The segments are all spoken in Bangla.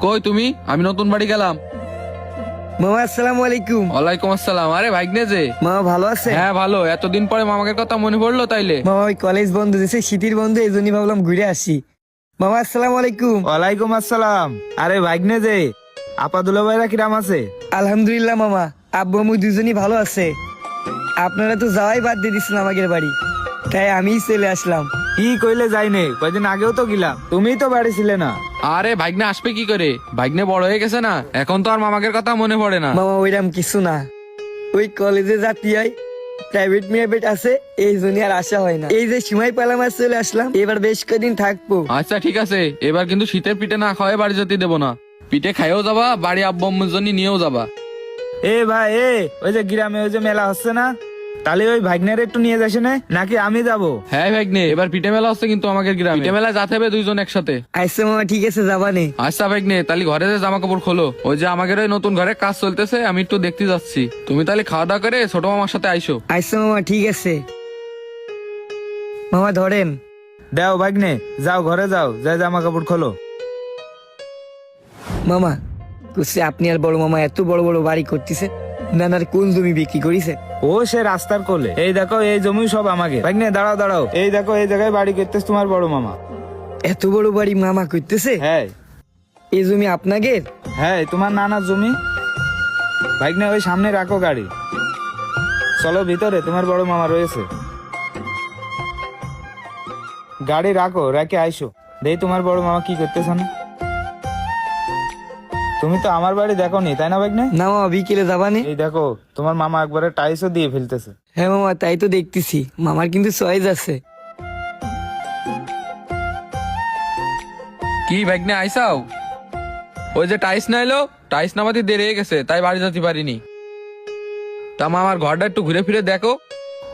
কই তুমি? আমি নতুন বাড়ি গেলাম। মামা আসসালামু আলাইকুম। ওয়ালাইকুম আসসালাম। আরে ভাগ্নে যে। মামা ভালো আছে? হ্যাঁ ভালো। এতদিন পরে মামাকে কথা মনে পড়লো তাইলে? মামা ওই কলেজ বন্ধ দিছে, শীতের বন্ধ, এই জন্যই ভাবলাম ঘুরে আসি। মামা আসসালামু আলাইকুম। ওয়ালাইকুম আসসালাম। আরে ভাগ্নে যে, আপা দুলাভাইরা কিরাম আছে? আলহামদুলিল্লাহ মামা, আব্বু আম্মু দুজনই ভালো আছে। আপনারা তো যাওয়াই বাদ দিয়ে দিচ্ছেন আমাদের বাড়ি, তাই আমিই চলে আসলাম। কি কইলে যাইনে, কয়দিন আগেও তো গেলাম, তুমিই তো বাড়ি ছিলে না। আরে ভাগ্নে আসবে কি করে? ভাগ্নে বড় হয়ে গেছে না, এখন তো আর মামাকে কথা মনে পড়ে না। মামা ওইরাম কিছু না, ওই কলেজে যাতে হয়, প্রাইভেট মিয়াবেট আছে, এই জন্য আর আসা হয় না। এই যে সময় পেলাম আর চলে আসলাম, এবার বেশ কদিন থাকবো। আচ্ছা ঠিক আছে, এবার কিন্তু শীতের পিঠে না খাওয়াই বাড়ি যেতে দেবো না। পিঠে খাইও যাবা, বাড়ি আব্বু আম্মুর জন্য নিয়েও যাবা। এ ভাই ওই যে গ্রামে ওই যে মেলা হচ্ছে না, তাহলে ওই ভাগ্নের একটু নিয়ে যাস না, নাকি আমি যাব? হ্যাঁ ভাগ্নে, এবার পিঠে মেলা হচ্ছে কিন্তু আমাদের গ্রামে। পিঠে মেলা যাতে হবে দুইজন একসাথে। আচ্ছা মামা ঠিক আছে, যাবানে। আচ্ছা ভাগ্নে, তাহলে ঘরে যে জামা কাপড় খোলো। ওই যে আমাদের ওই নতুন ঘরে কাজ চলতেছে, আমি একটু দেখতে যাচ্ছি। তুমি তাহলে খাওয়া দাওয়া করে ছোট মামার সাথে আইসো। আচ্ছা মামা ঠিক আছে। মামা ধরেন। দেও ভাগ্নে, যাও ঘরে যাও, যাই জামা কাপড় খোলো। মামা কুসে আপনি আর বড় মামা এত বড় বড় বাড়ি করতেছে, নানার কোন জমি বিক্রি করিছে? ও সে রাস্তার কোলে, এই দেখো এই জমি সব আমাকে। ভাগ্নে দাঁড়াও দাঁড়াও, এই দেখো এই জায়গায় বাড়ি করতেছে তোমার বড় মামা। এত বড় বাড়ি মামা করতেছে? হ্যাঁ এই জমি আপনাদের? হ্যাঁ, তোমার নানার জমি। ভাগ্নে ওই সামনে রাখো গাড়ি, চলো ভিতরে, তোমার বড় মামা রয়েছে। গাড়ি রাখো, রেখে আইসো, দেই তোমার বড় মামা কি করতেছে না। তুমি তো আমার বাড়ি দেখোনি তাই না ভাগ্নে? না মামা, বিকেলে যাবানে? এই দেখো তোমার মামা একবারে টাইলসও দিয়ে ফেলতেছে। হ্যাঁ মামা, তাই তো দেখতেছি, মামার কিন্তু চয়েস আছে। কি ভাগ্নে আইসাও? ওই যে টাইস না এলো, টাইস নামাতে দেরি হয়ে গেছে, তাই বাড়ি যেতে পারিনি। তা আমার ঘরটা একটু ঘুরে ফিরে দেখো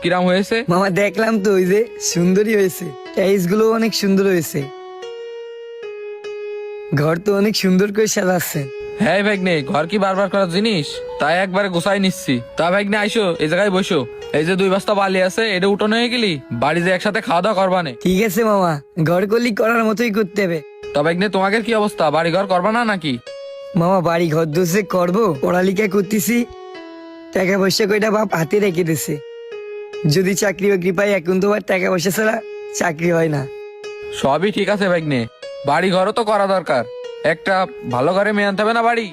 কিরাম হয়েছে। মামা দেখলাম তো, ওই যে সুন্দরই হয়েছে, টাইলস গুলো অনেক সুন্দর হয়েছে, ঘর তো অনেক সুন্দর করে সাজাচ্ছেন। হ্যাঁ ভাগ্নে, ঘর কি বারবার করার জিনিস, তাই একবারে গোছাই নিচ্ছি। তা ভাগ্নে আইসো, এই জায়গায় বসো। এই যে 2 বস্তা বালি আছে, এটা উঠানো হয়ে গেলি বাড়িতে একসাথে খাওয়া দাওয়া করবানে। ঠিক আছে মামা, ঘর করলি করার মতোই করতে হবে। তা ভাগ্নে তোমাদের কি অবস্থা, বাড়ি ঘর করবা না নাকি? মামা বাড়ি ঘর দোষে করবো, পড়ালেখা করতেছি, টাকা পয়সা কয়টা বাপ হাতে রেখে দিছে। যদি চাকরি বাকরি পাই, এখন তো আর টাকা পয়সা ছাড়া চাকরি হয় না। সবই ঠিক আছে ভাগ্নে, বাড়ি ঘরও তো করা দরকার। একটা ভালো ঘরে মেয়ে আনতে হবে না বাড়ি?